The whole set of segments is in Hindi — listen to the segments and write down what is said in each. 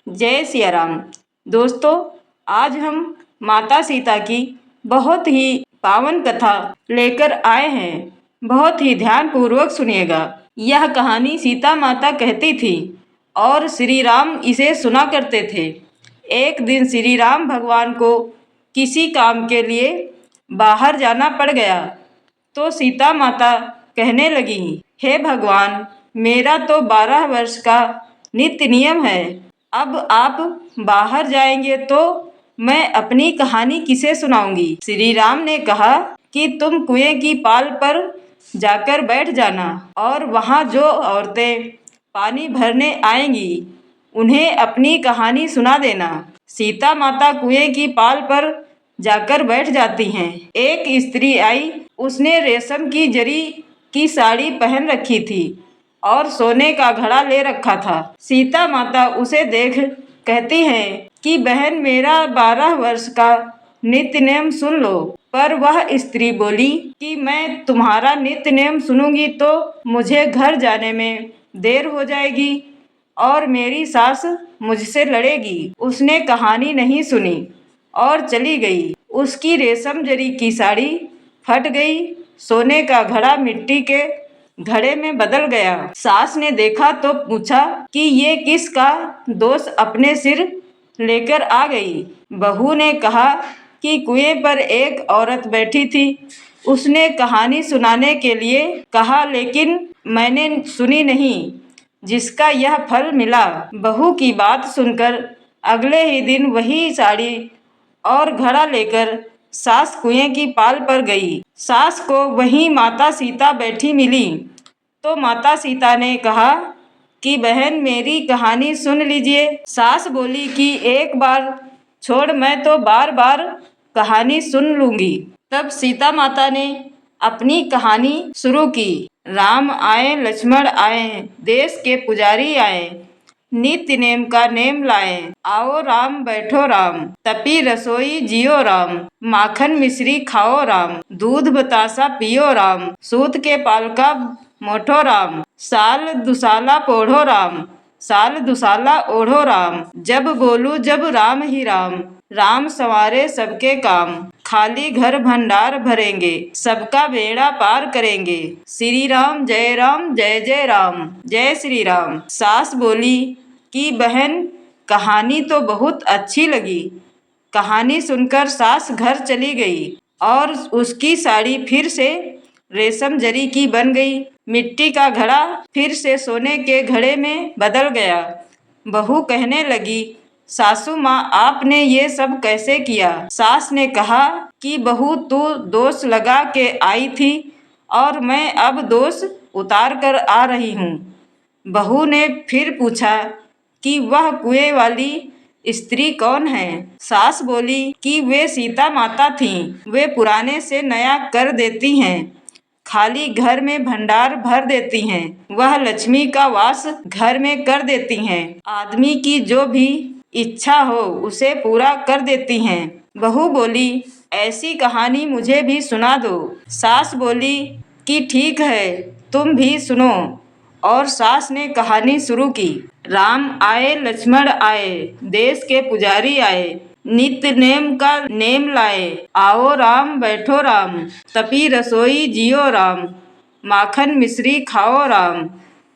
जय सिया राम। दोस्तों, आज हम माता सीता की बहुत ही पावन कथा लेकर आए हैं। बहुत ही ध्यान पूर्वक सुनिएगा। यह कहानी सीता माता कहती थी और श्री राम इसे सुना करते थे। एक दिन श्री राम भगवान को किसी काम के लिए बाहर जाना पड़ गया तो सीता माता कहने लगी, हे भगवान, मेरा तो 12 वर्ष का नित्य नियम है। अब आप बाहर जाएंगे तो मैं अपनी कहानी किसे सुनाऊंगी। श्री राम ने कहा कि तुम कुएं की पाल पर जाकर बैठ जाना और वहाँ जो औरतें पानी भरने आएंगी उन्हें अपनी कहानी सुना देना। सीता माता कुएं की पाल पर जाकर बैठ जाती हैं। एक स्त्री आई, उसने रेशम की जरी की साड़ी पहन रखी थी और सोने का घड़ा ले रखा था। सीता माता उसे देख कहती हैं कि बहन, मेरा 12 वर्ष का नित्य नियम सुन लो। पर वह स्त्री बोली कि मैं तुम्हारा नित्य नियम सुनूंगी तो मुझे घर जाने में देर हो जाएगी और मेरी सास मुझसे लड़ेगी। उसने कहानी नहीं सुनी और चली गई। उसकी रेशम जरी की साड़ी फट गई, सोने का घड़ा मिट्टी के घड़े में बदल गया। सास ने देखा तो पूछा कि ये किसका दोष अपने सिर लेकर आ गई। बहू ने कहा कि कुएं पर एक औरत बैठी थी, उसने कहानी सुनाने के लिए कहा लेकिन मैंने सुनी नहीं, जिसका यह फल मिला। बहू की बात सुनकर अगले ही दिन वही साड़ी और घड़ा लेकर सास कुएं की पाल पर गई। सास को वहीं माता सीता बैठी मिली तो माता सीता ने कहा कि बहन, मेरी कहानी सुन लीजिए। सास बोली कि एक बार छोड़, मैं तो बार बार कहानी सुन लूंगी। तब सीता माता ने अपनी कहानी शुरू की। राम आए, लक्ष्मण आए, देश के पुजारी आए, नित्य नेम का नेम लाए। आओ राम, बैठो राम, तपी रसोई जियो राम, माखन मिश्री खाओ राम, दूध बतासा पियो राम, सूत के पालका मोठो राम, साल दुसाला पोढ़ो राम, साल दुसाला ओढ़ो राम, जब बोलू जब राम ही राम, राम संवारे सबके काम, खाली घर भंडार भरेंगे, सबका बेड़ा पार करेंगे। श्री राम जय राम, जय जय राम, जय श्री राम। सास बोली कि बहन, कहानी तो बहुत अच्छी लगी। कहानी सुनकर सास घर चली गई और उसकी साड़ी फिर से रेशम जरी की बन गई। मिट्टी का घड़ा फिर से सोने के घड़े में बदल गया। बहू कहने लगी, सासू माँ, आपने ये सब कैसे किया। सास ने कहा कि बहू, तू दोष लगा के आई थी और मैं अब दोष उतार कर आ रही हूँ। बहू ने फिर पूछा कि वह कुएं वाली स्त्री कौन है। सास बोली कि वे सीता माता थीं। वे पुराने से नया कर देती हैं, खाली घर में भंडार भर देती हैं। वह लक्ष्मी का वास घर में कर देती हैं। आदमी की जो भी इच्छा हो उसे पूरा कर देती हैं। बहू बोली, ऐसी कहानी मुझे भी सुना दो। सास बोली कि ठीक है, तुम भी सुनो। और सास ने कहानी शुरू की। राम आए, लक्ष्मण आए, देश के पुजारी आए, नित्य नेम का नेम लाए। आओ राम, बैठो राम, तपी रसोई जियो राम, माखन मिश्री खाओ राम,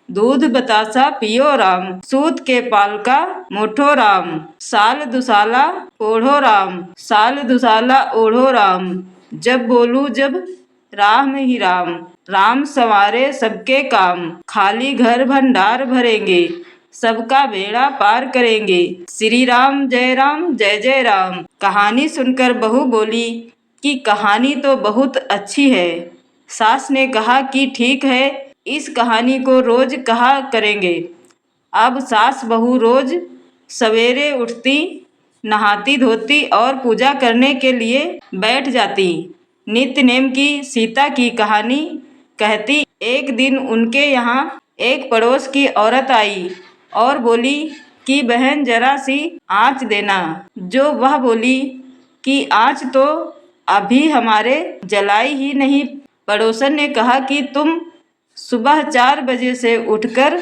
दूध बतासा पियो राम, सूत के पालका मोठो राम, साल दुसाला ओढ़ो राम, साल दुसाला ओढ़ो राम, जब बोलू जब राम ही राम, राम संवारे सबके काम, खाली घर भंडार भरेंगे, सबका बेड़ा पार करेंगे। श्री राम जय राम, जय जय राम। कहानी सुनकर बहू बोली कि कहानी तो बहुत अच्छी है। सास ने कहा कि ठीक है, इस कहानी को रोज कहा करेंगे। अब सास बहू रोज सवेरे उठती, नहाती धोती और पूजा करने के लिए बैठ जाती। नित्य नेम की सीता की कहानी कहती। एक दिन उनके यहाँ एक पड़ोस की औरत आई और बोली कि बहन, जरा सी आँच देना। जो वह बोली कि आँच तो अभी हमारे जलाई ही नहीं। पड़ोसन ने कहा कि तुम सुबह 4 बजे से उठकर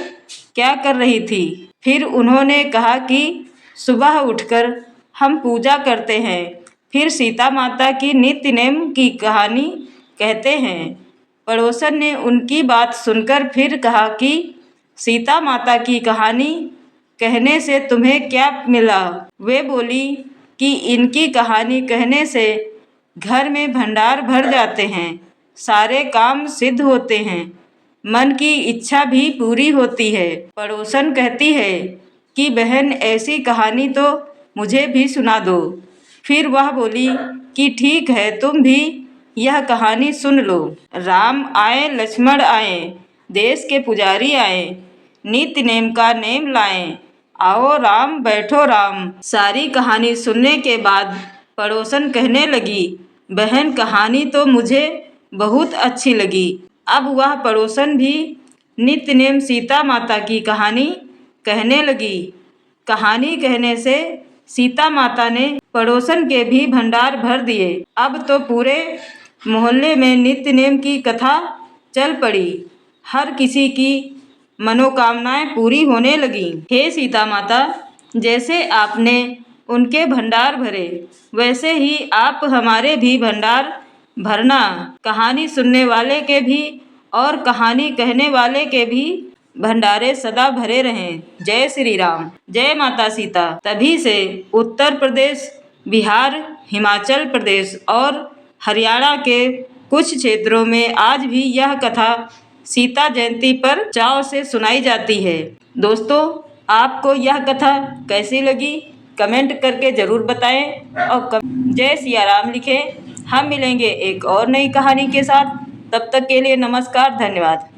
क्या कर रही थी। फिर उन्होंने कहा कि सुबह उठकर हम पूजा करते हैं, फिर सीता माता की नित्य नेम की कहानी कहते हैं। पड़ोसन ने उनकी बात सुनकर फिर कहा कि सीता माता की कहानी कहने से तुम्हें क्या मिला? वे बोली कि इनकी कहानी कहने से घर में भंडार भर जाते हैं, सारे काम सिद्ध होते हैं, मन की इच्छा भी पूरी होती है। पड़ोसन कहती है कि बहन ऐसी कहानी तो मुझे भी सुना दो। फिर वह बोली कि ठीक है, तुम भी यह कहानी सुन लो। राम आए लक्ष्मण आए, देश के पुजारी आए, नित्य नेम का नेम लाए, आओ राम बैठो राम। सारी कहानी सुनने के बाद पड़ोसन कहने लगी, बहन कहानी तो मुझे बहुत अच्छी लगी। अब वह पड़ोसन भी नित्य नेम सीता माता की कहानी कहने लगी। कहानी कहने से सीता माता ने पड़ोसन के भी भंडार भर दिए। अब तो पूरे मोहल्ले में नित्य नेम की कथा चल पड़ी। हर किसी की मनोकामनाएं पूरी होने लगीं। हे सीता माता, जैसे आपने उनके भंडार भरे, वैसे ही आप हमारे भी भंडार भरना। कहानी सुनने वाले के भी और कहानी कहने वाले के भी भंडारे सदा भरे रहें। जय श्री राम, जय माता सीता। तभी से उत्तर प्रदेश, बिहार, हिमाचल प्रदेश और हरियाणा के कुछ क्षेत्रों में आज भी यह कथा सीता जयंती पर चाव से सुनाई जाती है। दोस्तों, आपको यह कथा कैसी लगी कमेंट करके ज़रूर बताएं और जय सिया राम लिखें। हम मिलेंगे एक और नई कहानी के साथ। तब तक के लिए नमस्कार, धन्यवाद।